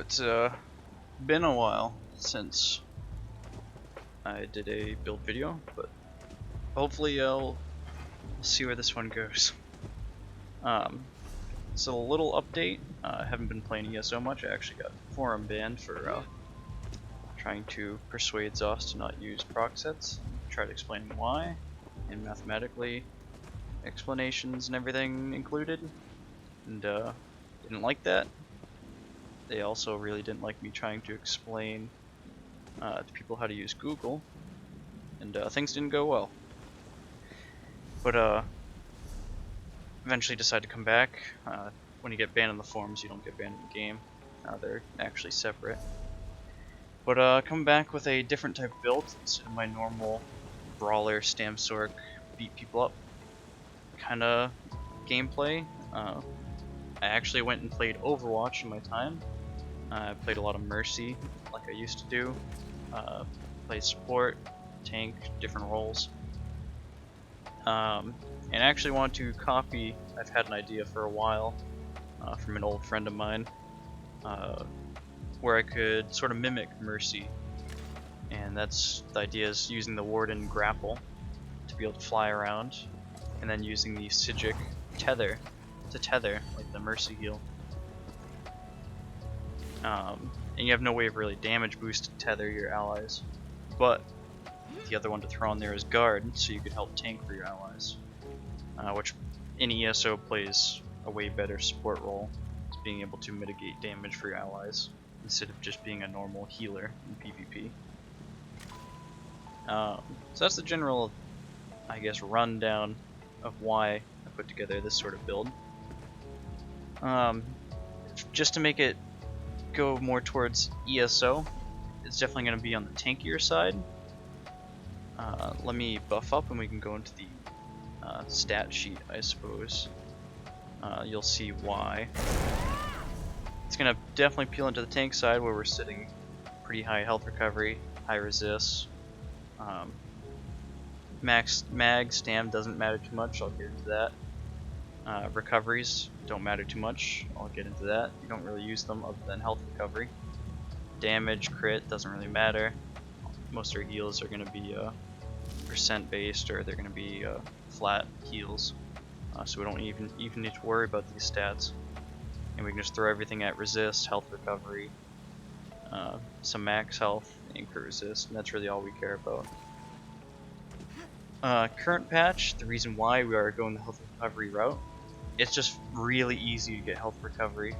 it's been a while since I did a build video, but hopefully I'll see where this one goes. So a little update, I haven't been playing ESO much. I actually got forum banned for trying to persuade Zos to not use proc sets. Tried explaining why, and mathematically explanations and everything included, and didn't like that. They also really didn't like me trying to explain to people how to use Google, and things didn't go well. But eventually decided to come back. When you get banned in the forums, you don't get banned in the game. They're actually separate. But come back with a different type of build instead of my normal brawler, stam sork, beat people up kind of gameplay. I actually went and played Overwatch in my time. I played a lot of Mercy, like I used to do. Played support, tank, different roles. And I actually wanted to copy, I've had an idea for a while from an old friend of mine, where I could sort of mimic Mercy. And that's the idea, is using the Warden grapple to be able to fly around, and then using the Psijic tether to tether, like the Mercy heal. And you have no way of really damage boost to tether your allies, but the other one to throw on there is guard, so you could help tank for your allies, which in ESO plays a way better support role, is being able to mitigate damage for your allies instead of just being a normal healer in PvP. So that's the general, I guess, rundown of why I put together this sort of build. Just to make it go more towards ESO, it's definitely going to be on the tankier side. Let me buff up and we can go into the stat sheet, I suppose. You'll see why. It's going to definitely peel into the tank side, where we're sitting pretty high health recovery, high resist. Max mag stam doesn't matter too much, I'll get into that. Recoveries don't matter too much, I'll get into that. You don't really use them other than health recovery. Damage, crit, doesn't really matter. Most of our heals are going to be percent based, or they're going to be flat heals, so we don't even need to worry about these stats. And we can just throw everything at resist, health recovery, some max health, and crit resist, and that's really all we care about. Current patch, the reason why we are going the health recovery route, it's just really easy to get health recovery.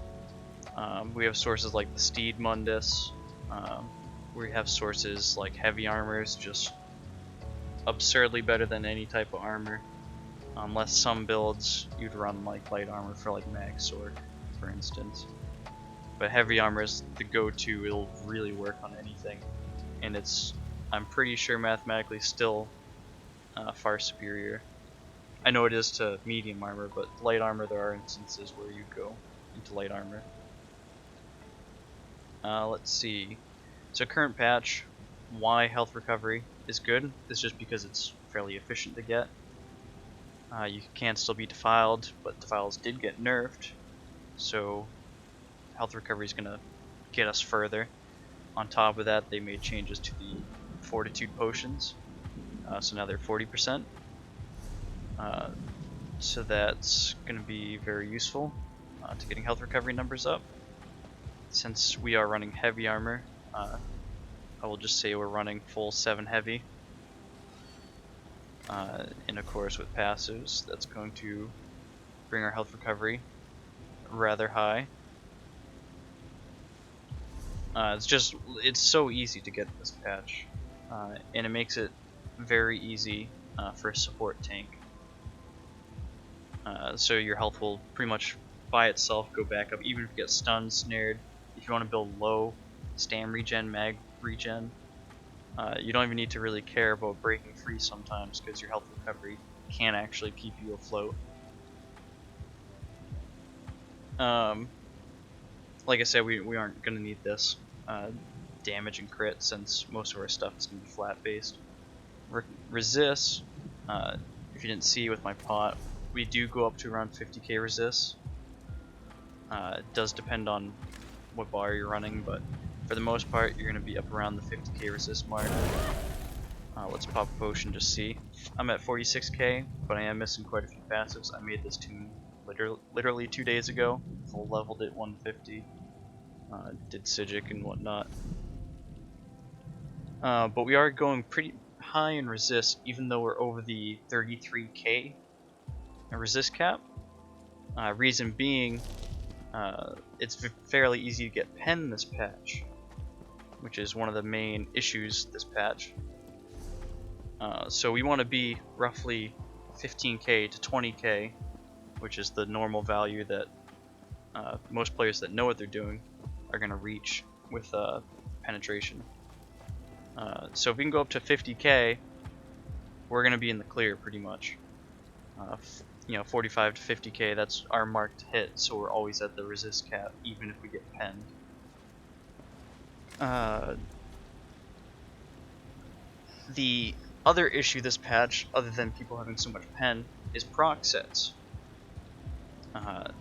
We have sources like the Steed mundus. We have sources like heavy armors, just absurdly better than any type of armor. Unless some builds you'd run like light armor for like mag sword, for instance. But heavy armor is the go-to, it'll really work on anything. And it's, I'm pretty sure, mathematically still far superior. I know it is to medium armor, but light armor, there are instances where you go into light armor. Let's see. So current patch, why health recovery is good is just because it's fairly efficient to get. You can still be defiled, but defiles did get nerfed, so health recovery is going to get us further. On top of that, they made changes to the fortitude potions, so now they're 40%. So that's going to be very useful to getting health recovery numbers up. Since we are running heavy armor, I will just say we're running full 7 heavy. And of course with passives, that's going to bring our health recovery rather high. It's so easy to get this patch, and it makes it very easy for a support tank. So your health will pretty much by itself go back up, even if you get stunned, snared. If you want to build low stam regen, mag regen, you don't even need to really care about breaking free sometimes, because your health recovery can actually keep you afloat. Like I said, we aren't going to need this damage and crit, since most of our stuff is going to be flat based. Resist, if you didn't see with my pot, we do go up to around 50k resist. It does depend on what bar you're running, but for the most part, you're going to be up around the 50k resist mark. Let's pop a potion to see. I'm at 46k, but I am missing quite a few passives. I made this tune literally 2 days ago. Full leveled it 150. Did Sigic and whatnot. But we are going pretty high in resist, even though we're over the 33k resist cap. Reason being, it's fairly easy to get pen this patch, which is one of the main issues this patch. So we want to be roughly 15k to 20k, which is the normal value that most players that know what they're doing are going to reach with penetration. So if we can go up to 50k, we're going to be in the clear pretty much. 45 to 50k, that's our mark to hit, so we're always at the resist cap, even if we get penned. The other issue this patch, other than people having so much pen, is proc sets.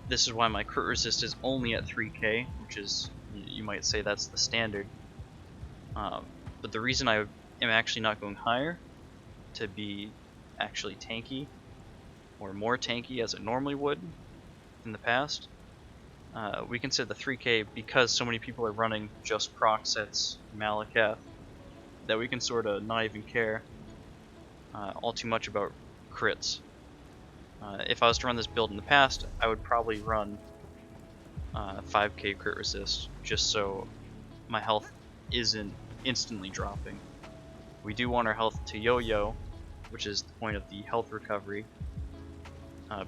This is why my crit resist is only at 3k, which is, you might say that's the standard. But the reason I am actually not going higher, to be actually tanky, or more tanky as it normally would in the past, we consider the 3k because so many people are running just proc sets Malakath that we can sort of not even care all too much about crits. If I was to run this build in the past, I would probably run 5k crit resist just so my health isn't instantly dropping. We do want our health to yo-yo, which is the point of the health recovery,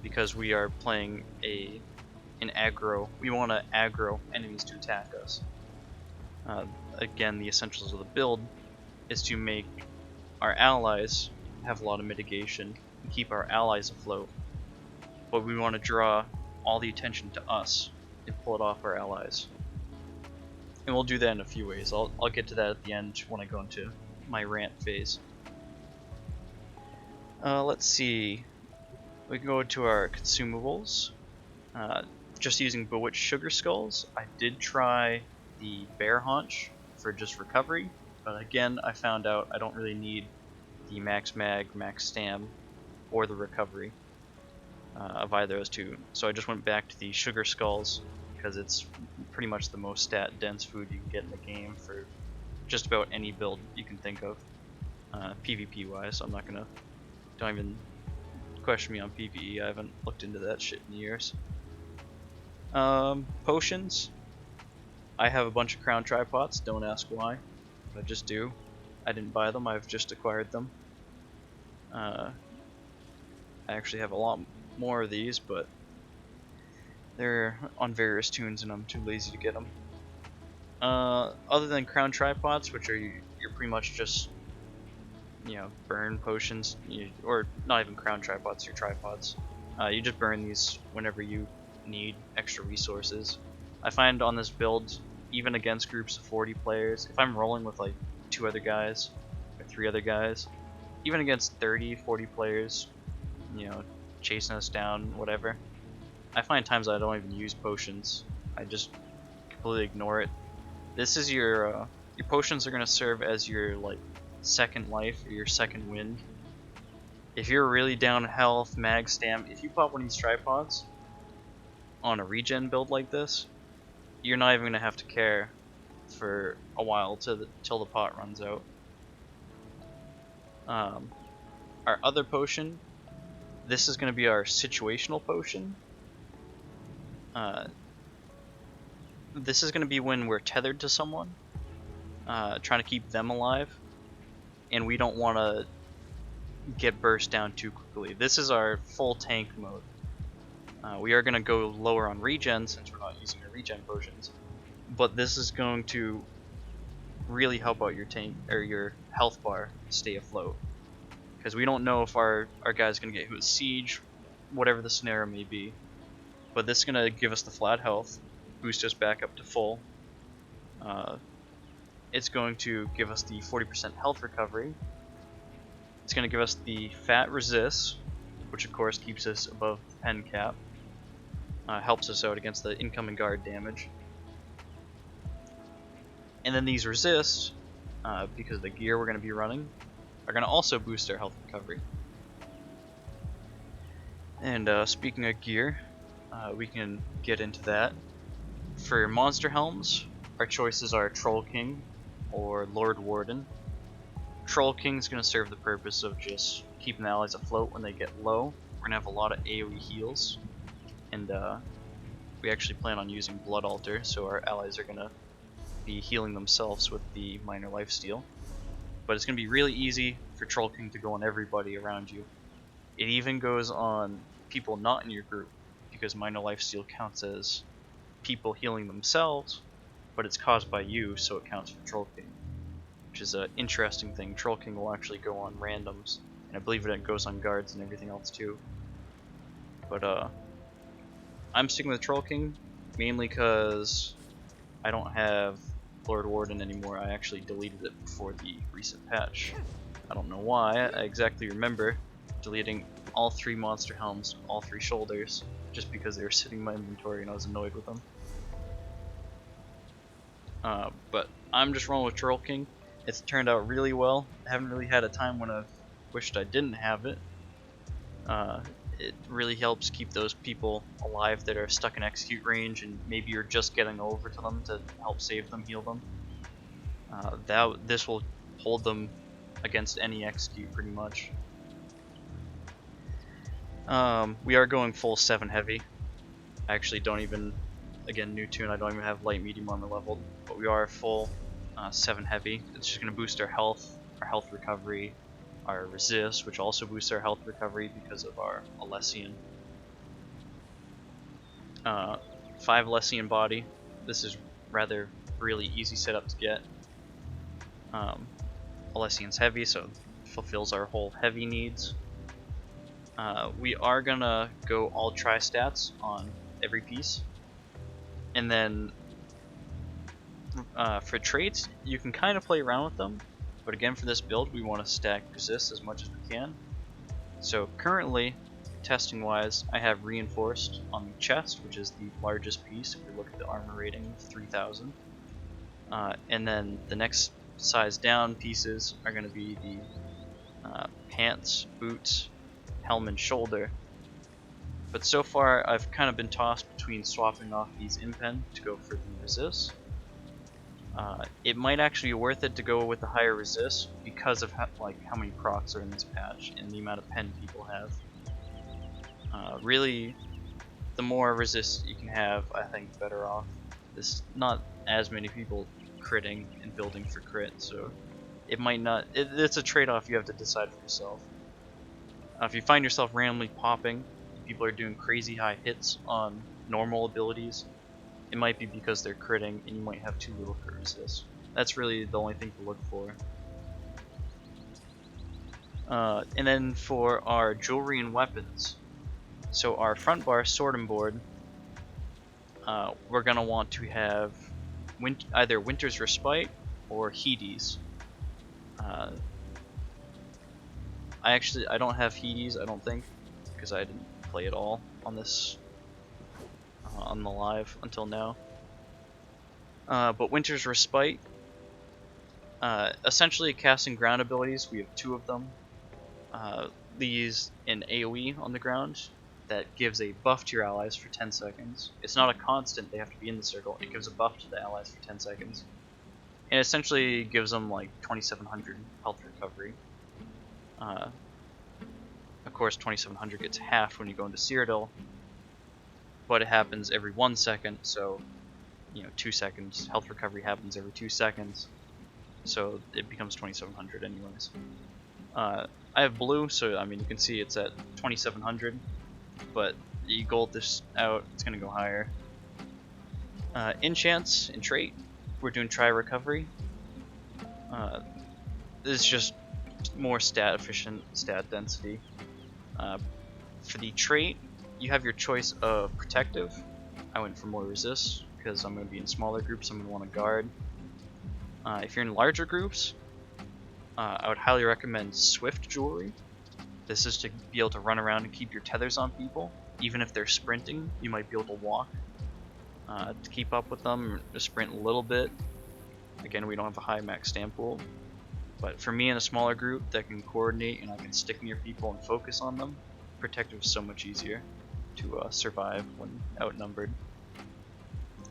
because we are playing an aggro. We want to aggro enemies to attack us. Again, the essentials of the build is to make our allies have a lot of mitigation and keep our allies afloat, but we want to draw all the attention to us and pull it off our allies. And we'll do that in a few ways. I'll get to that at the end when I go into my rant phase. Let's see. We can go to our consumables. Just using Bewitched Sugar Skulls. I did try the Bear Haunch for just recovery, but again, I found out I don't really need the max mag, max stam, or the recovery of either of those two. So I just went back to the Sugar Skulls because it's pretty much the most stat dense food you can get in the game for just about any build you can think of, PvP wise. I'm not gonna, don't even question me on PvE. I haven't looked into that shit in years. Potions. I have a bunch of crown tripots, don't ask why, but I just do. I didn't buy them, I've just acquired them. I actually have a lot more of these, but they're on various tunes and I'm too lazy to get them. Other than crown tripods, which are you're pretty much just, burn potions, or not even crown tripods, your tripods. You just burn these whenever you need extra resources. I find on this build, even against groups of 40 players, if I'm rolling with like 2 other guys or 3 other guys, even against 30, 40 players, chasing us down, whatever, I find times I don't even use potions. I just completely ignore it. This is your potions are gonna serve as your second life or your second wind. If you're really down health, mag, stam, if you pop one of these tripods on a regen build like this, you're not even gonna have to care for a while till the pot runs out. Our other potion, this is gonna be our situational potion. This is gonna be when we're tethered to someone, trying to keep them alive, and we don't want to get burst down too quickly. This is our full tank mode. We are going to go lower on regen since we're not using our regen potions, but this is going to really help out your tank or your health bar stay afloat, because we don't know if our guy's going to get hit with siege, whatever the scenario may be. But this is going to give us the flat health, boost us back up to full. It's going to give us the 40% health recovery. It's going to give us the fat resist, which of course keeps us above the pen cap. Helps us out against the incoming guard damage. And then these resists, because of the gear we're going to be running, are going to also boost our health recovery. And speaking of gear, we can get into that. For monster helms, our choices are Troll King or Lord Warden. Troll King's going to serve the purpose of just keeping the allies afloat when they get low. We're going to have a lot of AoE heals, and we actually plan on using Blood Altar, so our allies are going to be healing themselves with the minor lifesteal. But it's going to be really easy for Troll King to go on everybody around you. It even goes on people not in your group, because minor lifesteal counts as people healing themselves, but it's caused by you, so it counts for Troll King, which is an interesting thing. Troll King will actually go on randoms, and I believe it goes on guards and everything else too. But I'm sticking with Troll King, mainly because I don't have Lord Warden anymore. I actually deleted it before the recent patch. I don't know why. I exactly remember deleting all 3 monster helms, all 3 shoulders, just because they were sitting in my inventory and I was annoyed with them. But I'm just rolling with Troll King. It's turned out really well. I haven't really had a time when I've wished I didn't have it. It really helps keep those people alive that are stuck in execute range, and maybe you're just getting over to them to help save them, heal them. This will hold them against any execute pretty much. We are going full 7 heavy. I actually don't even, again, new tune, I don't even have light medium armor leveled, but we are full 7 heavy. It's just going to boost our health recovery, our resist, which also boosts our health recovery because of our Alessian. 5 Alessian body. This is rather really easy setup to get. Alessian's heavy, so it fulfills our whole heavy needs. We are gonna go all tri-stats on every piece, and then for traits you can kind of play around with them, but again for this build we want to stack resist as much as we can. So currently, testing wise, I have reinforced on the chest, which is the largest piece if we look at the armor rating of 3000, and then the next size down pieces are going to be the pants, boots, helm, and shoulder. But so far I've kind of been tossed between swapping off these impen to go for the resist. It might actually be worth it to go with the higher resist because of how many procs are in this patch and the amount of pen people have. Really, the more resist you can have, I think better off. There's not as many people critting and building for crit, so it might not. It's a trade-off you have to decide for yourself. If you find yourself randomly popping, people are doing crazy high hits on normal abilities, it might be because they're critting and you might have too little crit resist. That's really the only thing to look for. And then for our jewelry and weapons, so our front bar sword and board, we're going to want to have either Winter's Respite or Hades. I don't have Hades, I don't think, because I didn't play at all on this on the live until now. But Winter's Respite, essentially casting ground abilities. We have 2 of them. These in AoE on the ground that gives a buff to your allies for 10 seconds. It's not a constant, they have to be in the circle. It gives a buff to the allies for 10 seconds. And essentially gives them like 2700 health recovery. Of course 2700 gets halved when you go into Cyrodiil, but it happens every 1 second, so 2 seconds. Health recovery happens every 2 seconds, so it becomes 2700 anyways. I have blue, so I mean you can see it's at 2700, but you gold this out, it's gonna go higher. Enchants and trait, we're doing try recovery. This is just more stat efficient, stat density. For the trait, you have your choice of protective. I went for more resist because I'm going to be in smaller groups. I'm going to want to guard. If you're in larger groups, I would highly recommend swift jewelry. This is to be able to run around and keep your tethers on people. Even if they're sprinting, you might be able to walk to keep up with them, or sprint a little bit. Again, we don't have a high max stamp pool, but for me in a smaller group that can coordinate and I can stick near people and focus on them, protective is so much easier to survive when outnumbered.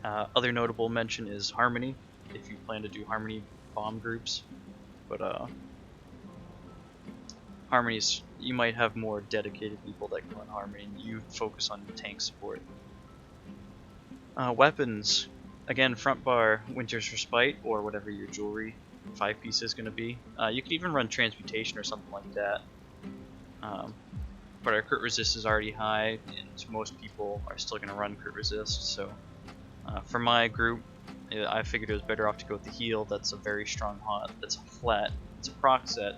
Other notable mention is Harmony, if you plan to do Harmony bomb groups, but Harmonies, you might have more dedicated people that can run Harmony and you focus on tank support. Weapons, again, front bar, Winter's Respite, or whatever your jewelry 5-piece is going to be. You could even run Transmutation or something like that. But our crit resist is already high, and most people are still going to run crit resist, so for my group, I figured it was better off to go with the heal. That's a very strong haunt, that's a flat, it's a proc set,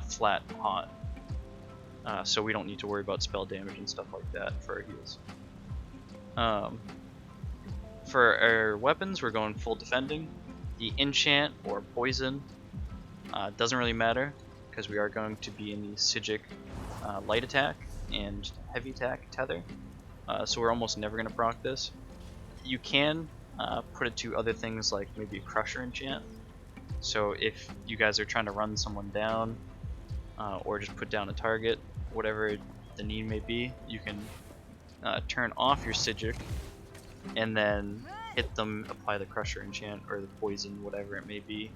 flat haunt. So we don't need to worry about spell damage and stuff like that for our heals. For our weapons, we're going full defending. The enchant or poison doesn't really matter, because we are going to be in the Psijic light attack and heavy attack tether, so we're almost never going to proc this. You can put it to other things like maybe a crusher enchant, so if you guys are trying to run someone down or just put down a target, whatever the need may be, you can turn off your Psijic and then hit them, apply the crusher enchant or the poison, whatever it may be.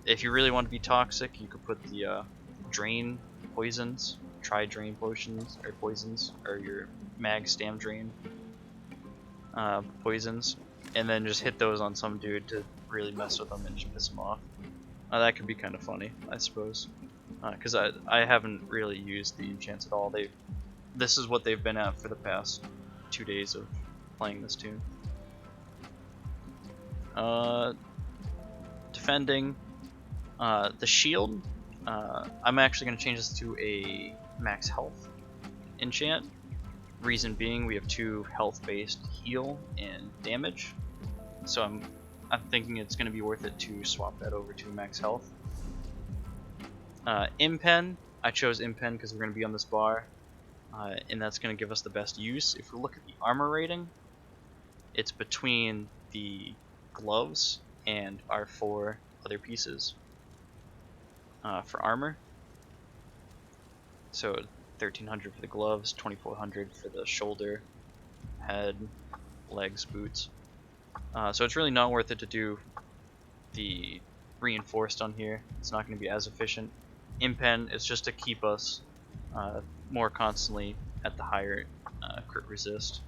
If you really want to be toxic, you could put the drain poisons, try drain potions or poisons, or your mag stam drain poisons, and then just hit those on some dude to really mess with them and just piss them off. That could be kind of funny, I suppose, because I haven't really used the enchants at all. This is what they've been at for the past 2 days of playing this tune. Defending, the shield, I'm actually going to change this to a max health enchant. Reason being, we have 2 health based heal and damage, so I'm thinking it's going to be worth it to swap that over to max health. Impen, I chose Impen because we're going to be on this bar, and that's going to give us the best use. If we look at the armor rating, it's between the gloves and our 4 other pieces for armor. So 1300 for the gloves, 2400 for the shoulder, head, legs, boots. So it's really not worth it to do the reinforced on here. It's not going to be as efficient. Impen is just to keep us more constantly at the higher crit resist.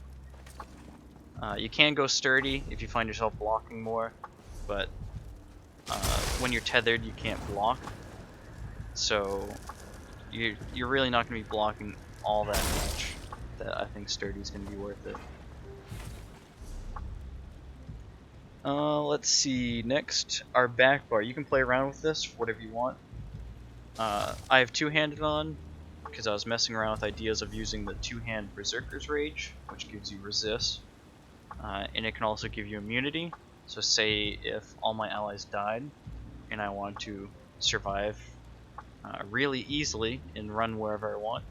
You can go sturdy if you find yourself blocking more, but when you're tethered you can't block, so you're really not going to be blocking all that much that I think sturdy is going to be worth it. Let's see, next, our back bar. You can play around with this for whatever you want. I have two-handed on because I was messing around with ideas of using the two-hand Berserker's Rage, which gives you resist, and it can also give you immunity. So say if all my allies died and I want to survive really easily and run wherever I want,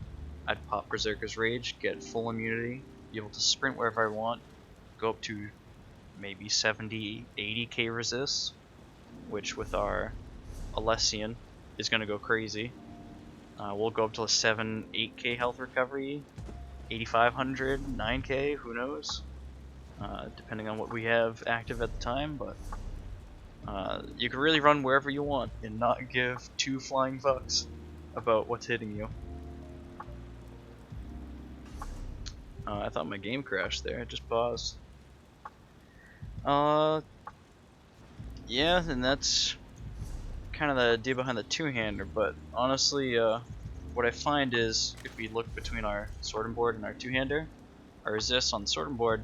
I'd pop Berserker's Rage, get full immunity, be able to sprint wherever I want, go up to maybe 70, 80k resists, which with our Alessian is going to go crazy. We'll go up to a 7, 8k health recovery, 8500, 9k, who knows, depending on what we have active at the time, but you can really run wherever you want and not give 2 flying fucks about what's hitting you. I thought my game crashed there, it just paused. Yeah, and that's kind of the idea behind the two-hander, but honestly, what I find is if we look between our sorting board and our two-hander, our resists on the sorting board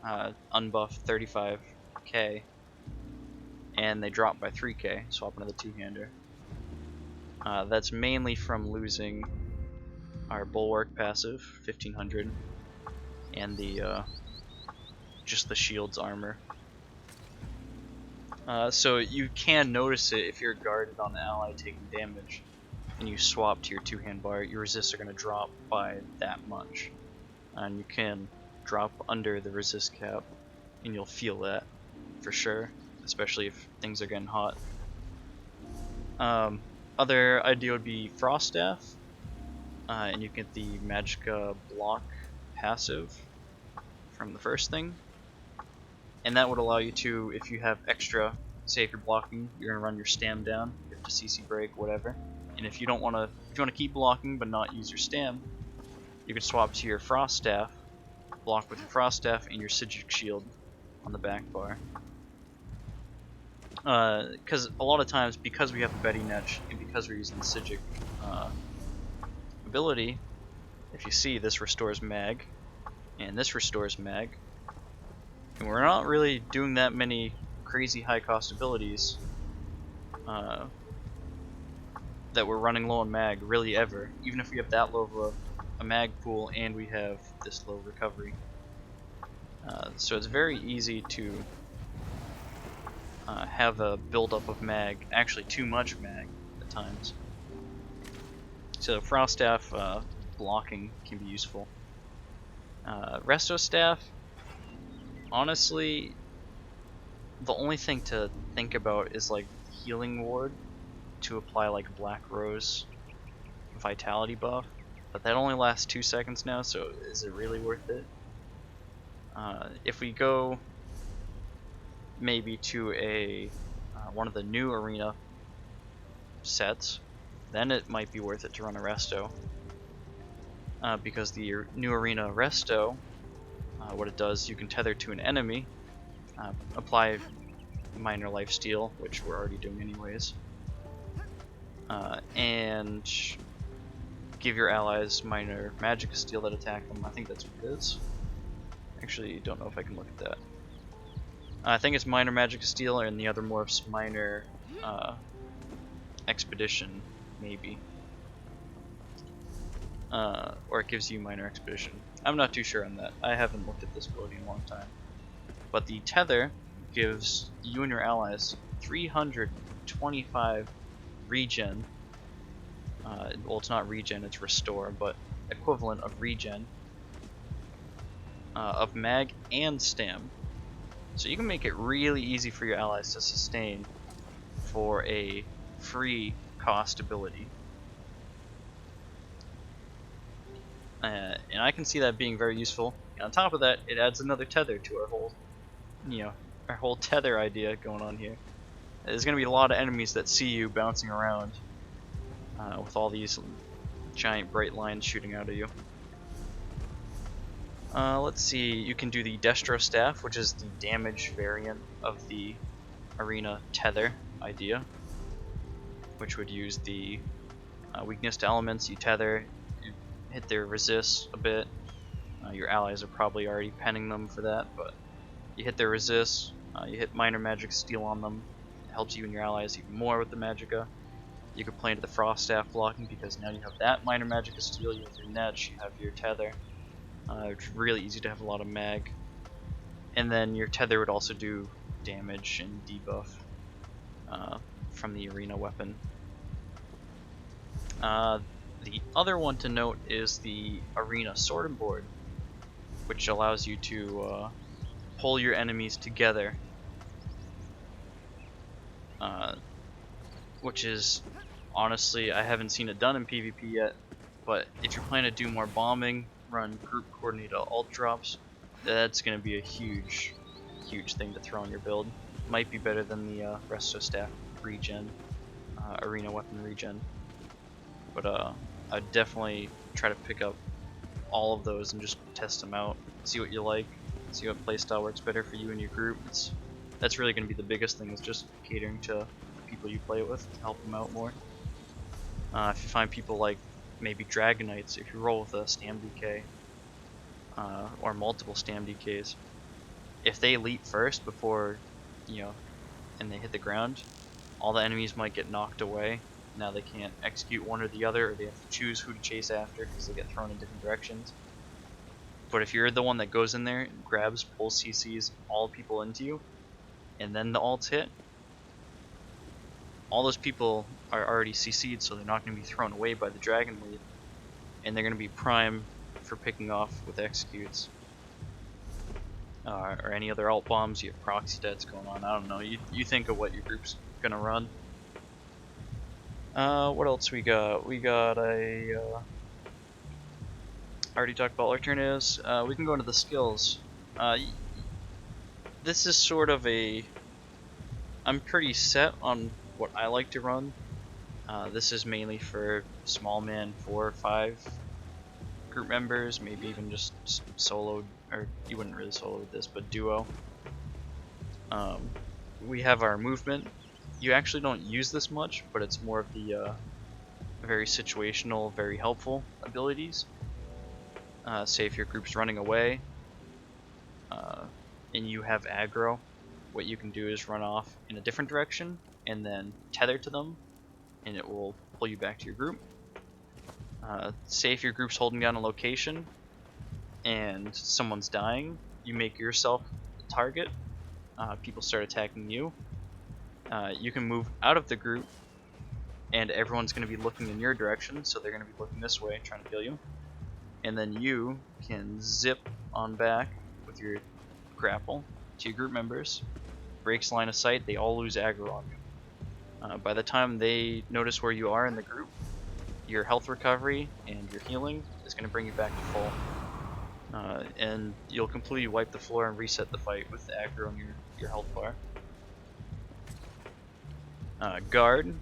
unbuff 35k, and they drop by 3k, swapping to the two-hander. That's mainly from losing our bulwark passive, 1500, and the just the shield's armor. So you can notice it if you're guarded on the ally taking damage and you swap to your two-hand bar, your resists are going to drop by that much, and you can drop under the resist cap and you'll feel that for sure. especially if things are getting hot. Other idea would be Frost Staff, and you get the Magicka block passive from the first thing, and that would allow you to, if you have extra, say if you're blocking, you're gonna run your stam down, you have to CC break, whatever, and if you don't want to, if you want to keep blocking but not use your stam, you could swap to your Frost Staff, block with your Frost Staff and your Shimmering Shield on the back bar. Because a lot of times, because we have the Betty Netch and because we're using the Shimmering ability, if you see, this restores mag, and this restores mag, and we're not really doing that many crazy high cost abilities that we're running low on mag really ever, even if we have that low of a mag pool and we have this low recovery. So it's very easy to have a buildup of mag, actually too much mag at times. So Frost Staff blocking can be useful. Resto Staff, honestly, the only thing to think about is like healing ward to apply like Black Rose vitality buff, but that only lasts 2 seconds now, so is it really worth it? If we go maybe to a one of the new arena sets, then it might be worth it to run a Resto, because the new arena Resto, what it does, you can tether to an enemy, apply minor lifesteal, which we're already doing anyways, and give your allies minor magic steal that attack them. I think that's what it is. Actually, don't know if I can look at that. I think it's minor magic steal, and the other morphs minor expedition, maybe. Or it gives you minor expedition. I'm not too sure on that. I haven't looked at this ability in a long time. But the tether gives you and your allies 325 regen. Well, it's not regen, it's restore, but equivalent of regen of mag and stam. So you can make it really easy for your allies to sustain for a free cost ability. And I can see that being very useful. And on top of that, it adds another tether to our whole, our whole tether idea going on here. There's going to be a lot of enemies that see you bouncing around with all these giant bright lines shooting out of you. Let's see, you can do the Resto Staff, which is the damage variant of the arena tether idea, which would use the weakness to elements. You tether, you hit their resist a bit. Your allies are probably already penning them for that, but you hit their resist, you hit minor magic steal on them. It helps you and your allies even more with the Magicka. You could play into the Frost Staff blocking because now you have that minor Magicka steal, you have your Netch, you have your tether. It's really easy to have a lot of mag. And then your tether would also do damage and debuff from the arena weapon. The other one to note is the arena sorting board, which allows you to pull your enemies together, which is, honestly, I haven't seen it done in PvP yet, but if you're planning to do more bombing, run group coordinated ult drops, that's going to be a huge thing to throw in your build. Might be better than the Resto Staff regen, arena weapon regen, but I'd definitely try to pick up all of those and just test them out, see what you like, see what playstyle works better for you and your group. That's really going to be the biggest thing, is just catering to the people you play with to help them out more. If you find people like maybe Dragon Knights, if you roll with a Stam DK, or multiple Stam DKs, if they leap first before, and they hit the ground, all the enemies might get knocked away. Now they can't execute one or the other, or they have to choose who to chase after because they get thrown in different directions. But if you're the one that goes in there and grabs, pulls CCs all people into you, and then the ults hit, all those people are already CC'd, so they're not going to be thrown away by the Dragon Lead, and they're going to be prime for picking off with executes. or any other alt bombs. You have proxy deaths going on. I don't know. You think of what your group's gonna run. What else we got? We got a. Already talked about alternatives. We can go into the skills. This is sort of a. I'm pretty set on what I like to run. This is mainly for small man 4 or 5 group members, maybe even just solo, or you wouldn't really solo with this, but duo. We have our movement. You actually don't use this much, but it's more of the very situational, very helpful abilities. Say if your group's running away and you have aggro, what you can do is run off in a different direction and then tether to them, and it will pull you back to your group. Say if your group's holding down a location and someone's dying, you make yourself the target. People start attacking you. You can move out of the group, and everyone's going to be looking in your direction, so they're going to be looking this way, trying to kill you. And then you can zip on back with your grapple to your group members. Breaks line of sight, they all lose aggro on you. By the time they notice where you are in the group, your health recovery and your healing is going to bring you back to full. And you'll completely wipe the floor and reset the fight with the aggro on your health bar. Guard,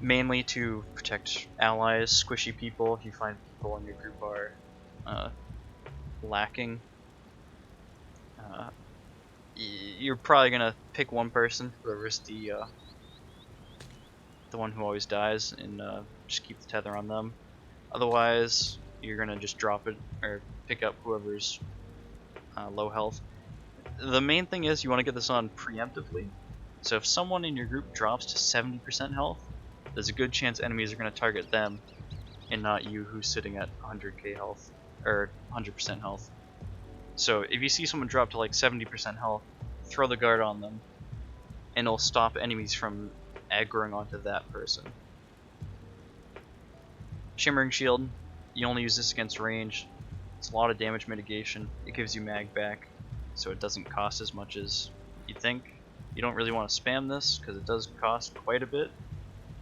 mainly to protect allies, squishy people. If you find people in your group are lacking, you're probably gonna pick one person, whoever's the one who always dies, and just keep the tether on them. Otherwise, you're gonna just drop it or pick up whoever's low health. The main thing is you want to get this on preemptively. So if someone in your group drops to 70% health, there's a good chance enemies are going to target them and not you, who's sitting at 100k health or 100% health. So if you see someone drop to like 70% health, throw the guard on them, and it'll stop enemies from aggroing onto that person. Shimmering Shield, you only use this against range. It's a lot of damage mitigation. It gives you mag back, so it doesn't cost as much as you'd think. You don't really want to spam this because it does cost quite a bit,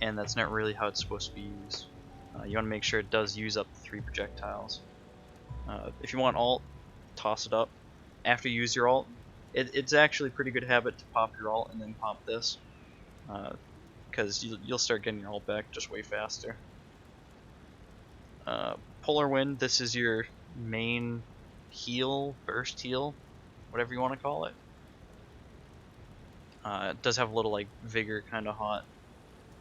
and that's not really how it's supposed to be used. You want to make sure it does use up 3 projectiles. If you want alt, toss it up. After you use your alt, it's actually a pretty good habit to pop your alt and then pop this, because you'll start getting your alt back just way faster. Polar Wind, this is your main heal, burst heal, whatever you want to call it. It does have a little like vigor kind of hot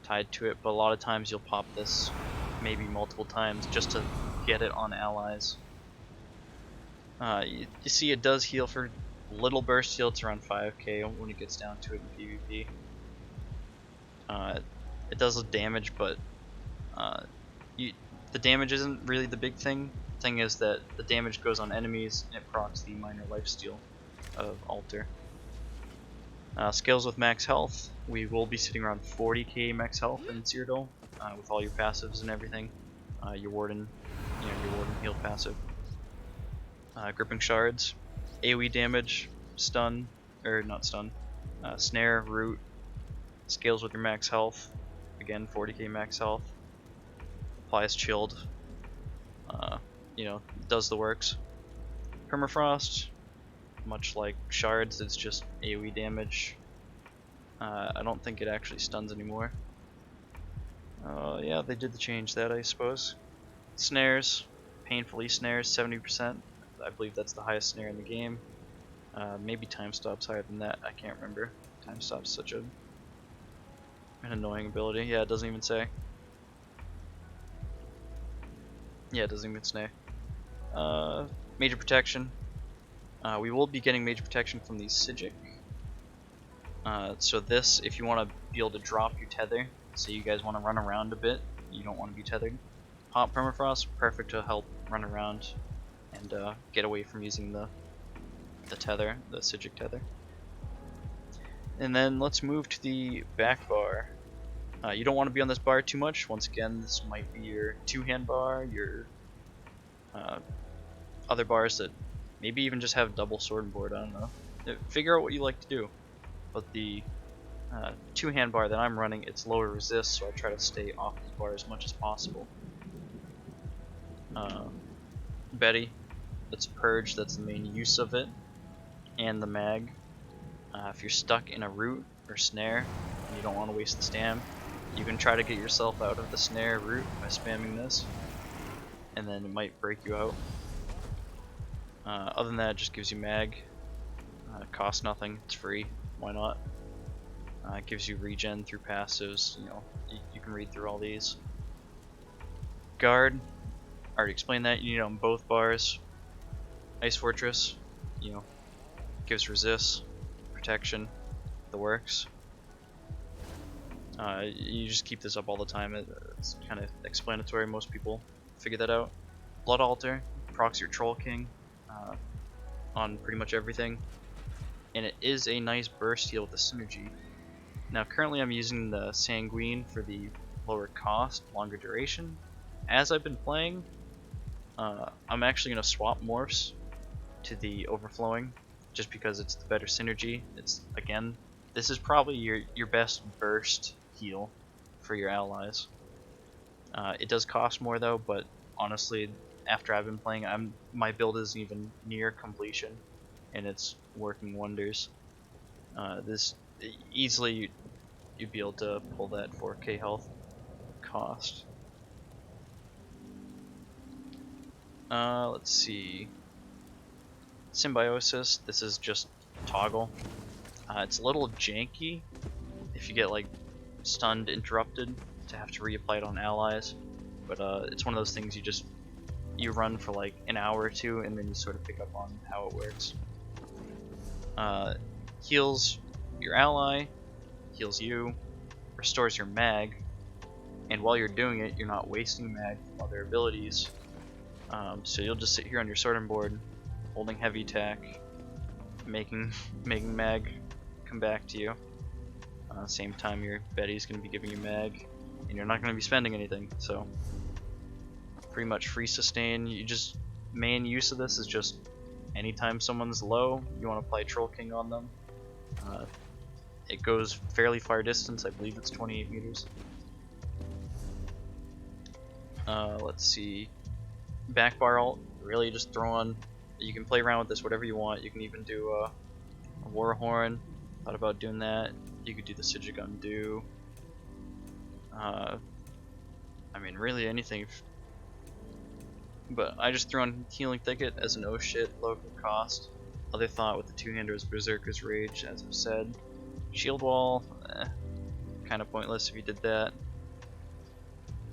tied to it, but a lot of times you'll pop this maybe multiple times just to get it on allies. You see it does heal for little burst heal, it's around 5k when it gets down to it in PvP. It does damage, but the damage isn't really the big thing. The thing is that the damage goes on enemies and it procs the minor lifesteal of Alter. Skills with max health, we will be sitting around 40k max health in Cyrodiil, with all your passives and everything. Your Warden, your Warden heal passive. Gripping Shards, AoE damage, stun, or not stun, snare, root. Scales with your max health, again 40k max health. Applies chilled, does the works. Permafrost, much like Shards, it's just AoE damage. I don't think it actually stuns anymore. Yeah, they did change that, I suppose. Snares, painfully snares, 70%. I believe that's the highest snare in the game. Maybe time stop's higher than that, I can't remember. Time stop's such an annoying ability. Yeah, it doesn't even say. Yeah, it doesn't even say. Major protection. We will be getting major protection from the Psijic. So this, if you want to be able to drop your tether, so you guys want to run around a bit, you don't want to be tethered. Pop Permafrost, perfect to help run around and get away from using the tether, the Psijic tether. And then let's move to the back bar. You don't want to be on this bar too much. Once again, this might be your 2-hand bar, your other bars that Maybe even just have double sword and board, I don't know. Figure out what you like to do. But the two-hand bar that I'm running, it's lower resist, so I try to stay off the bar as much as possible. Betty, it's Purge, that's the main use of it, and the mag. If you're stuck in a root or snare and you don't want to waste the stam, you can try to get yourself out of the snare root by spamming this, and then it might break you out. Other than that, it just gives you mag. Costs nothing, it's free, why not? It gives you regen through passives, you know, you can read through all these. Guard, I already explained that, you need it on both bars. Ice Fortress, you know, gives resist, protection, the works. You just keep this up all the time, it's kind of explanatory, most people figure that out. Blood Altar, procs your Troll King on pretty much everything. And it is a nice burst heal with the synergy. Now currently I'm using the Sanguine for the lower cost, longer duration. As I've been playing, I'm actually going to swap morphs to the Overflowing, just because it's the better synergy. It's, again, this is probably your best burst heal for your allies. It does cost more though, but honestly, after I've been playing, my build isn't even near completion, and it's working wonders. This easily you'd be able to pull that 4k health cost. Let's see. Symbiosis, this is just toggle. It's a little janky if you get like stunned, interrupted, to have to reapply it on allies, but it's one of those things you run for like an hour or two and then you sort of pick up on how it works. Heals your ally, heals you, restores your mag, and while you're doing it, you're not wasting mag from other abilities. So you'll just sit here on your sorting board, holding heavy attack, making mag come back to you. Same time your Betty's going to be giving you mag, and you're not going to be spending anything, so pretty much free sustain. Main use of this is just anytime someone's low, you want to apply Troll King on them. It goes fairly far distance, I believe it's 28 meters. Let's see. Back bar ult, really just throw on. You can play around with this whatever you want. You can even do a War Horn. Thought about doing that. You could do the Sigic Undo. I mean, really anything. But I just threw on Healing Thicket as an oh shit local cost. Other thought with the two-hander is Berserker's Rage, as I've said. Shield Wall, kind of pointless if you did that.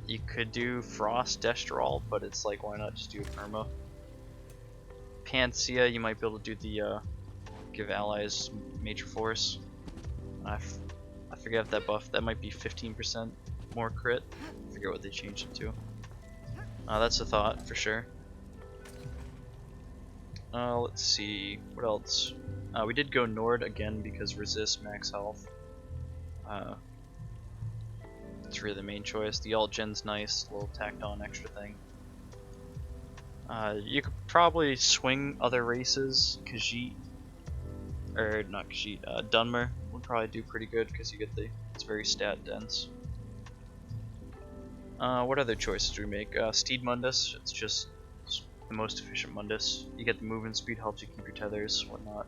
You could do Frost Destral, but it's like, why not just do Irma? Panacea, you might be able to do the give allies Major Force. I forget if that buff, that might be 15% more crit. I forget what they changed it to. That's a thought for sure. Let's see, what else? We did go Nord again because resist max health. It's really the main choice. The alt gen's nice, a little tacked on extra thing. You could probably swing other races. Khajiit, or not Khajiit, Dunmer would probably do pretty good because you get it's very stat dense. What other choices do we make? Steed Mundus, it's just the most efficient Mundus. You get the movement speed, helps you keep your tethers, whatnot.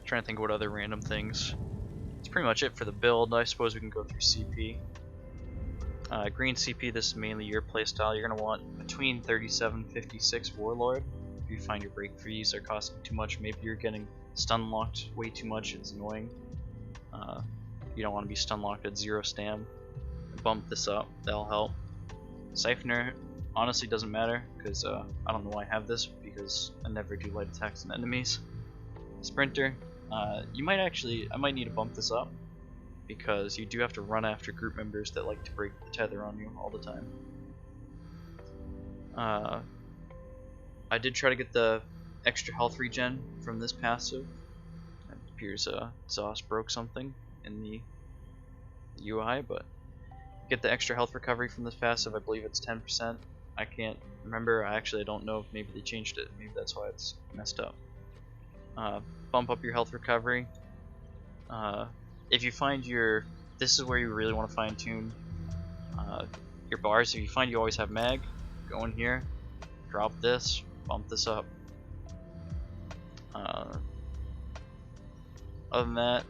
Trying to think of what other random things. That's pretty much it for the build. I suppose we can go through CP. Green CP, this is mainly your playstyle. You're going to want between 37 and 56 Warlord. If you find your break fees are costing too much, maybe you're getting stun locked way too much, it's annoying. You don't want to be stun locked at 0 stam. Bump this up, that'll help. Siphoner honestly doesn't matter because I don't know why I have this because I never do light attacks on enemies. Sprinter, I might need to bump this up because you do have to run after group members that like to break the tether on you all the time. I did try to get the extra health regen from this passive. It appears Exhaust broke something in the UI, but get the extra health recovery from this passive. I believe it's 10%. I can't remember. I don't know if maybe they changed it. Maybe that's why it's messed up. Bump up your health recovery. If you find this is where you really want to fine tune your bars. If you find you always have mag, go in here, drop this, bump this up. Other than that,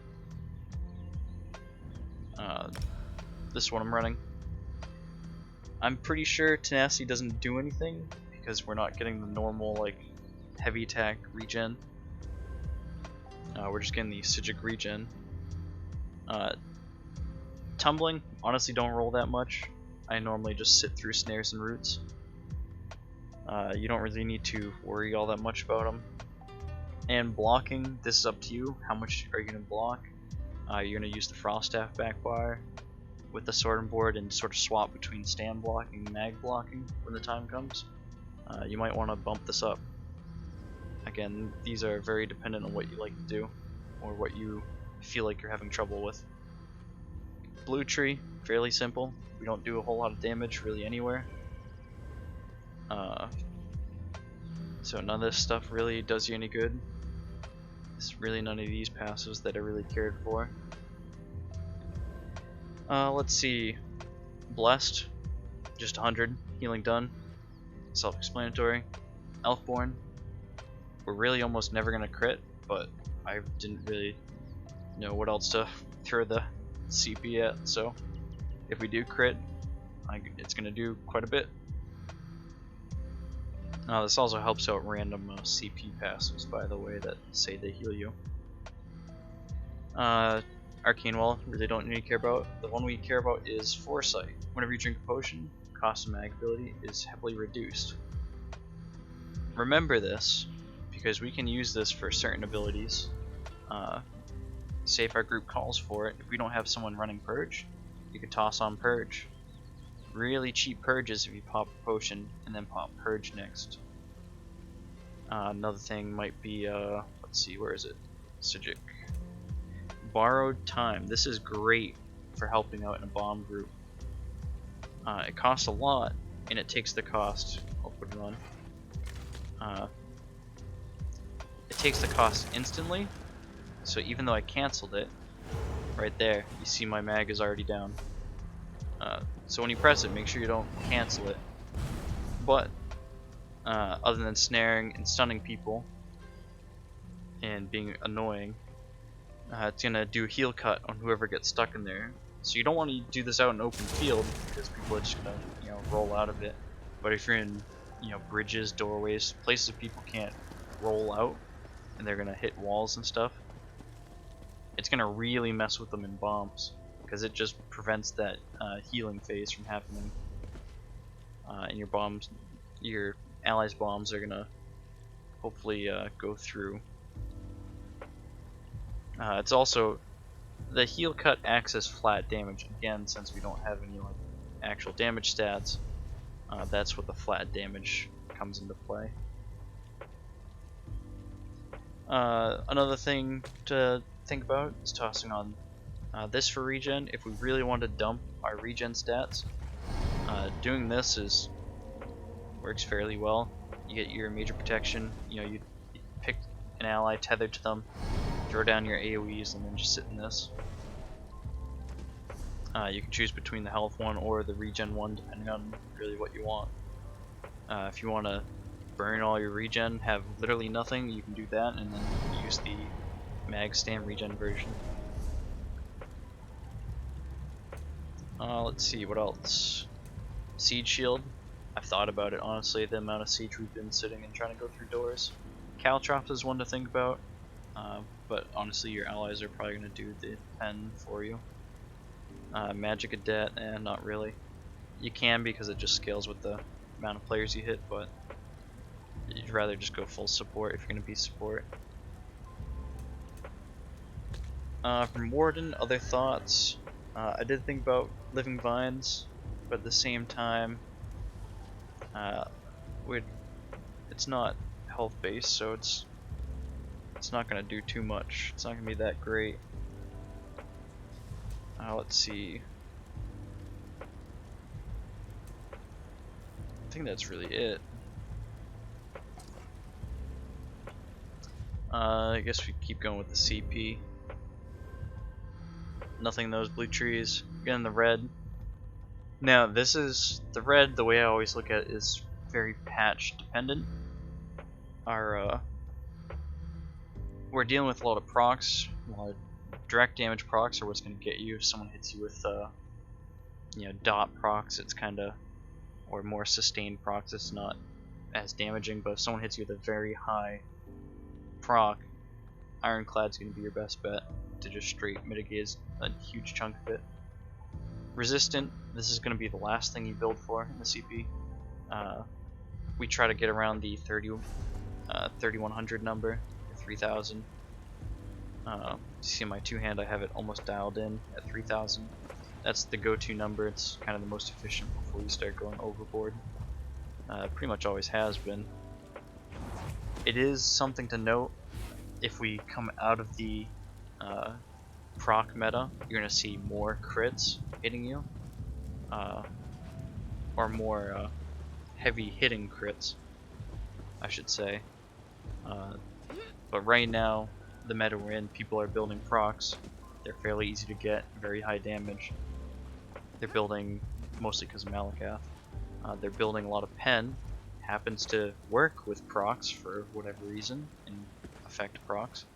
this is what I'm running. I'm pretty sure tenacity doesn't do anything because we're not getting the normal like heavy attack regen. We're just getting the Psijic regen. Tumbling, honestly don't roll that much. I normally just sit through snares and roots. You don't really need to worry all that much about them. And blocking, this is up to you. How much are you going to block? You're going to use the Frost Staff backbar with the sword and board and sort of swap between stand blocking and mag blocking when the time comes. You might want to bump this up. Again, these are very dependent on what you like to do or what you feel like you're having trouble with. Blue tree, fairly simple. We don't do a whole lot of damage really anywhere. So none of this stuff really does you any good. There's really none of these passives that I really cared for. Let's see. Blessed, just 100. Healing done. Self-explanatory. Elfborn, we're really almost never gonna crit, but I didn't really know what else to throw the CP at, so if we do crit, it's gonna do quite a bit. This also helps out random CP passives, by the way, that say they heal you. Arcane Wall, really don't need to care about. The one we care about is Foresight. Whenever you drink a potion, cost of mag ability is heavily reduced. Remember this, because we can use this for certain abilities. Say if our group calls for it, if we don't have someone running Purge, you can toss on Purge. Really cheap purges if you pop a potion and then pop Purge next. Another thing might be, let's see, where is it? Psijic. Borrowed Time. This is great for helping out in a bomb group. It costs a lot, and it takes the cost. I'll put it on. It takes the cost instantly, so even though I cancelled it, right there, you see my mag is already down. So when you press it, make sure you don't cancel it. But other than snaring and stunning people and being annoying, it's gonna do a heal cut on whoever gets stuck in there. So you don't want to do this out in open field because people are just gonna, roll out of it. But if you're in, bridges, doorways, places people can't roll out, and they're gonna hit walls and stuff, it's gonna really mess with them in bombs because it just prevents that healing phase from happening. And your allies' bombs are gonna hopefully go through. It's also the heal cut acts as flat damage again, since we don't have any actual damage stats. That's what the flat damage comes into play. Another thing to think about is tossing on this for regen. If we really want to dump our regen stats, doing this works fairly well. You get your major protection. You pick an ally tethered to them, throw down your AoEs, and then just sit in this. You can choose between the health one or the regen one, depending on really what you want. If you want to burn all your regen, have literally nothing, you can do that, and then use the mag stand regen version. Let's see, what else? Siege shield. I've thought about it, honestly, the amount of siege we've been sitting and trying to go through doors. Caltrops is one to think about, but honestly your allies are probably going to do the pen for you. Magic Adept, not really. You can because it just scales with the amount of players you hit, but you'd rather just go full support if you're going to be support. From Warden, other thoughts. I did think about Living Vines, but at the same time, it's not health based, so it's not going to do too much. It's not going to be that great. Let's see. think that's really it. I guess we keep going with the CP. Nothing in those blue trees. Again, the red. Now, this is the red. The way I always look at it is very patch dependent. We're dealing with a lot of procs. A lot of direct damage procs are what's going to get you. If someone hits you with, dot procs, it's kind of, or more sustained procs, it's not as damaging. But if someone hits you with a very high proc, Ironclad's going to be your best bet to just straight mitigate a huge chunk of it. Resistant, this is going to be the last thing you build for in the CP. We try to get around the 3100 number, 3000. You see my two-hand, I have it almost dialed in at 3000. That's the go-to number. It's kind of the most efficient before you start going overboard. Pretty much always has been. It is something to note, if we come out of the proc meta, you're going to see more crits hitting you, or more heavy hitting crits, I should say. But right now, the meta we're in, people are building procs. They're fairly easy to get, very high damage. They're building mostly because of Malakath. They're building a lot of pen. Happens to work with procs for whatever reason and affect procs.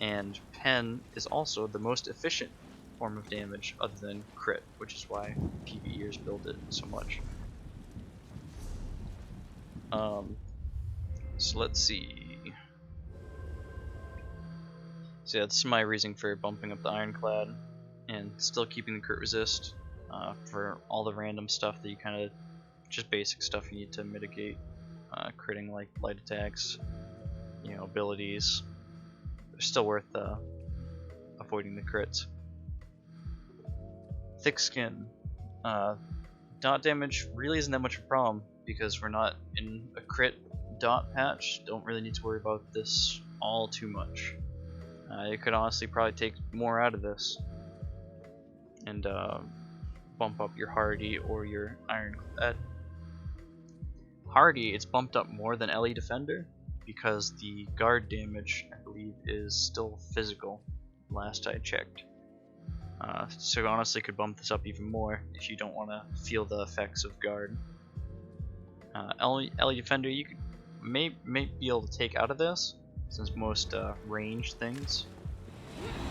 And pen is also the most efficient form of damage other than crit, which is why PvEers build it so much. So let's see. So yeah, that's my reason for bumping up the Ironclad and still keeping the crit resist for all the random stuff that you kind of, just basic stuff you need to mitigate critting, like light attacks, abilities. They're still worth avoiding the crits. Thick skin. Dot damage really isn't that much of a problem because we're not in a crit dot patch. Don't really need to worry about this all too much. You could honestly probably take more out of this and bump up your Hardy or your Ironclad. Hardy, it's bumped up more than LE Defender because the guard damage, I believe, is still physical, last I checked. So honestly could bump this up even more if you don't want to feel the effects of guard. LE Defender, you could may be able to take out of this, since most ranged things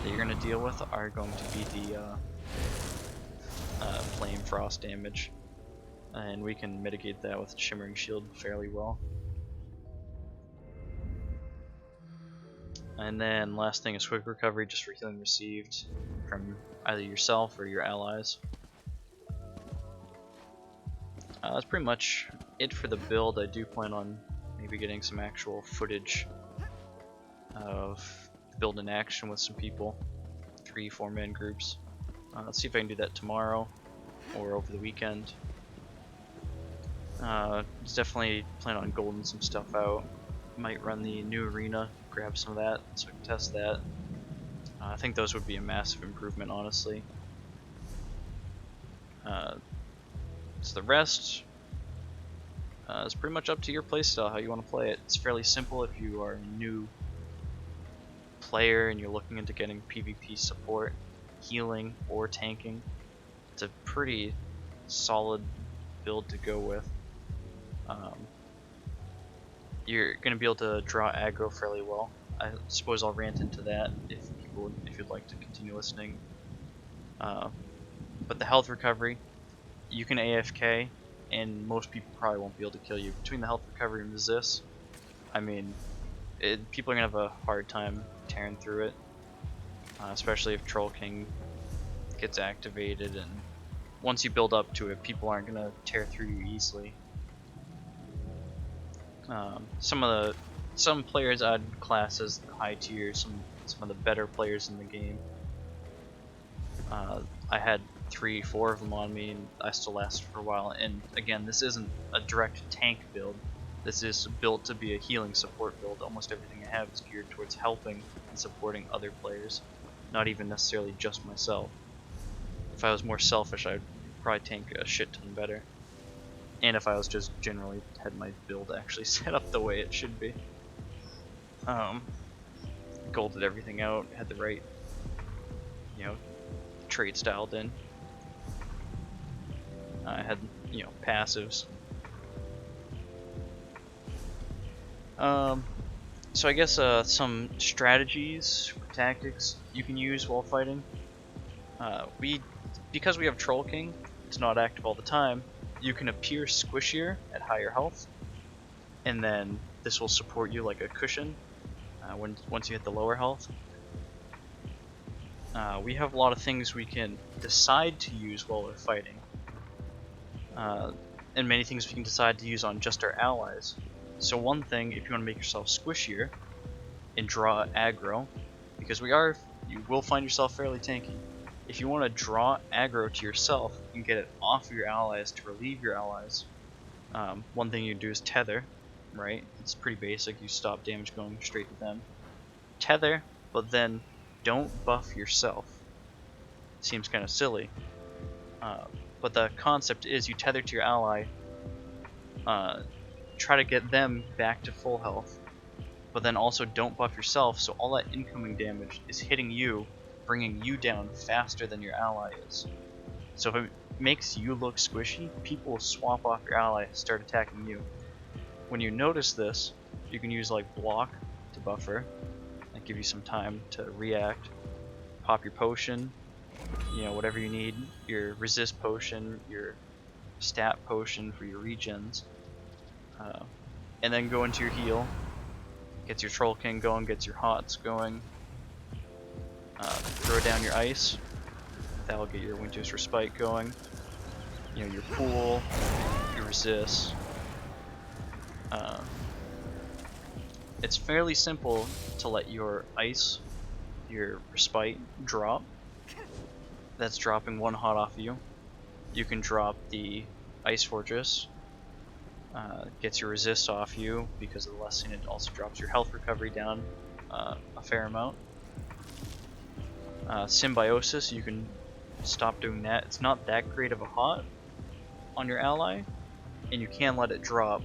that you're going to deal with are going to be the flame frost damage, and we can mitigate that with Shimmering Shield fairly well. And then last thing is quick recovery, just for healing received from either yourself or your allies. That's pretty much it for the build. I do plan on maybe getting some actual footage of the build in action with some people, 3-4 man groups. Let's see if I can do that tomorrow or over the weekend. Definitely plan on golding some stuff out. Might run the new arena, grab some of that so I can test that. I think those would be a massive improvement, honestly. So the rest is pretty much up to your playstyle, how you want to play it. It's fairly simple if you are a new player and you're looking into getting PvP support, healing, or tanking. It's a pretty solid build to go with. You're going to be able to draw aggro fairly well. I suppose I'll rant into that if you'd like to continue listening. But the health recovery, you can AFK, and most people probably won't be able to kill you. Between the health recovery and resist, I mean, people are going to have a hard time tearing through it, especially if Troll King gets activated, and once you build up to it, people aren't going to tear through you easily. Some players add classes high tier, some of the better players in the game. I had 3-4 of them on me, and I still lasted for a while. And again, this isn't a direct tank build. This is built to be a healing support build. Almost everything I have is geared towards helping and supporting other players, not even necessarily just myself. If I was more selfish, I'd probably tank a shit ton better. and if I was just generally had my build actually set up the way it should be. Golded everything out, had the right, trait styled in. I had, passives. So I guess some strategies, tactics you can use while fighting. Because we have Troll King, it's not active all the time. You can appear squishier at higher health, and then this will support you like a cushion once you hit the lower health. We have a lot of things we can decide to use while we're fighting, and many things we can decide to use on just our allies. So one thing, if you want to make yourself squishier and draw aggro, because you will find yourself fairly tanky. If you want to draw aggro to yourself and get it off of your allies to relieve your allies, one thing you do is tether, right? It's pretty basic. You stop damage going straight to them. Tether, but then don't buff yourself. Seems kind of silly. But the concept is you tether to your ally, try to get them back to full health, but then also don't buff yourself, so all that incoming damage is hitting you, bringing you down faster than your ally is. So if it makes you look squishy, people will swap off your ally and start attacking you. When you notice this, you can use like block to buffer, and give you some time to react. Pop your potion, whatever you need, your resist potion, your stat potion for your regens, and then go into your heal. Gets your Troll King going, gets your hots going. Throw down your ice. That'll get your Winter's Respite going. Your pool, your resist. It's fairly simple to let your ice, your respite, drop. That's dropping one hot off of you. You can drop the Ice Fortress. Gets your resist off you because of the lesson. It also drops your health recovery down a fair amount. Symbiosis, you can stop doing that. It's not that great of a hot on your ally, and you can let it drop,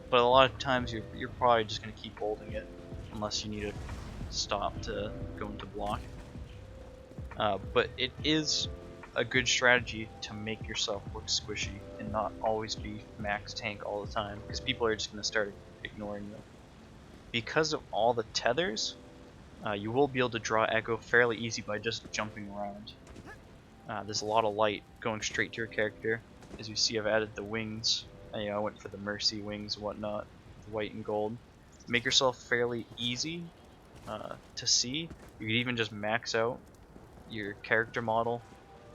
but a lot of times you're probably just going to keep holding it unless you need to stop to go into block. But it is a good strategy to make yourself look squishy and not always be max tank all the time, because people are just going to start ignoring you. Because of all the tethers, you will be able to draw echo fairly easy by just jumping around. There's a lot of light going straight to your character. As you see, I've added the wings. I went for the mercy wings and whatnot, white and gold. Make yourself fairly easy to see. You could even just max out your character model,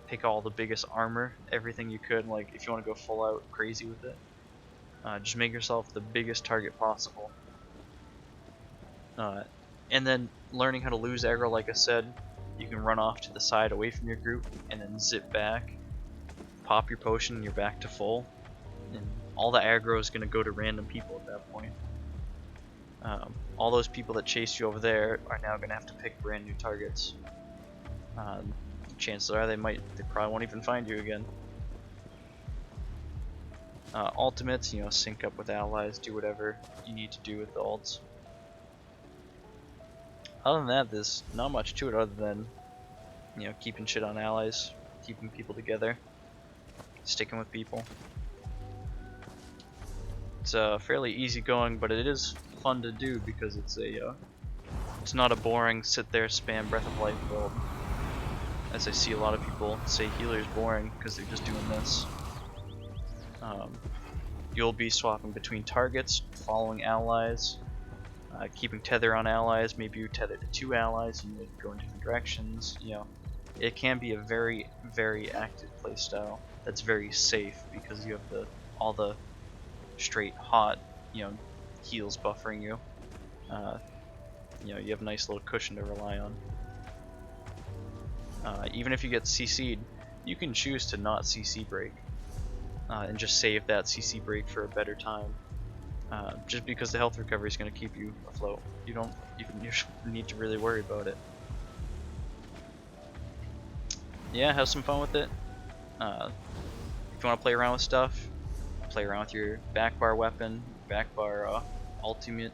pick all the biggest armor, everything you could. Like if you want to go full out crazy with it, just make yourself the biggest target possible. And then learning how to lose aggro, like I said, you can run off to the side away from your group and then zip back, pop your potion, and you're back to full. And all the aggro is going to go to random people at that point. All those people that chased you over there are now going to have to pick brand new targets. Chances are they probably won't even find you again. Ultimates, sync up with allies, do whatever you need to do with the ults. Other than that, there's not much to it other than, keeping shit on allies, keeping people together, sticking with people. It's fairly easy going, but it is fun to do because it's not a boring sit there spam Breath of Life build. As I see a lot of people say healer is boring because they're just doing this. You'll be swapping between targets, following allies, keeping tether on allies. Maybe you tether to 2 allies, you may go in different directions. It can be a very, very active playstyle that's very safe because you have all the straight hot, heals buffering you. You have a nice little cushion to rely on. Even if you get CC'd, you can choose to not CC break and just save that CC break for a better time. Just because the health recovery is going to keep you afloat. You don't even need to really worry about it. Yeah, have some fun with it. If you want to play around with stuff, play around with your back bar weapon, back bar ultimate.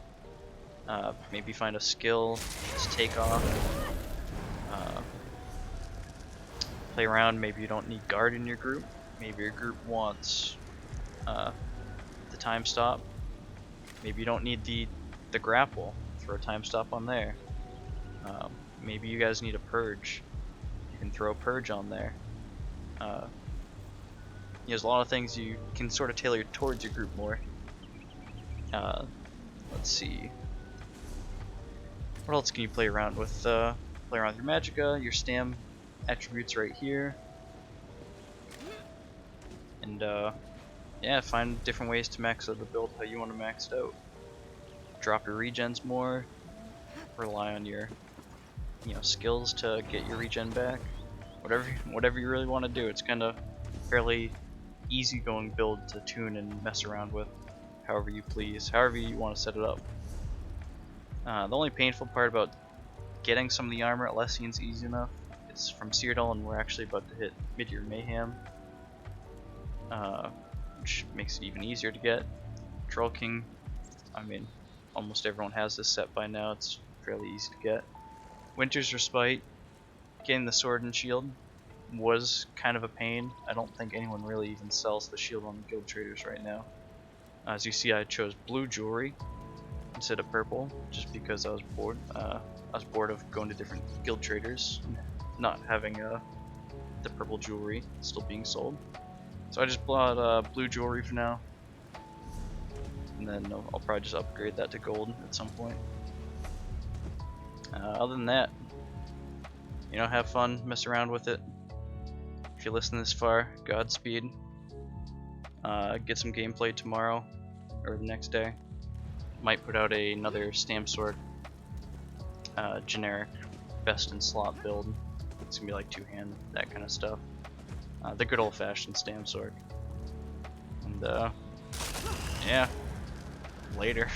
Maybe find a skill, just take off. Play around. Maybe you don't need guard in your group. Maybe your group wants the time stop. Maybe you don't need the grapple. Throw a time stop on there. Maybe you guys need a purge. You can throw a purge on there. There's a lot of things you can sort of tailor towards your group more. Let's see. What else can you play around with? Play around with your magicka, your stam attributes right here. And yeah, find different ways to max out the build how you want to max it out. Drop your regens more. Rely on your skills to get your regen back. Whatever you really want to do. It's kind of fairly easygoing build to tune and mess around with however you please, however you want to set it up. The only painful part about getting some of the armor at Lessian's easy enough. It's from Cyrodiil, and we're actually about to hit Mid-Year Mayhem, which makes it even easier to get. Troll King, I mean, almost everyone has this set by now. It's fairly easy to get. Winter's Respite, getting the sword and shield was kind of a pain. I don't think anyone really even sells the shield on the guild traders right now. As you see, I chose blue jewelry instead of purple, just because I was bored. I was bored of going to different guild traders, not having the purple jewelry still being sold. So I just bought blue jewelry for now, and then I'll probably just upgrade that to gold at some point. Other than that, have fun, mess around with it. If you listen this far, Godspeed. Get some gameplay tomorrow or the next day. Might put out another stamp sword, generic best in slot build. It's gonna be like two-hand, that kind of stuff. The good old-fashioned stamp sword. And yeah, later.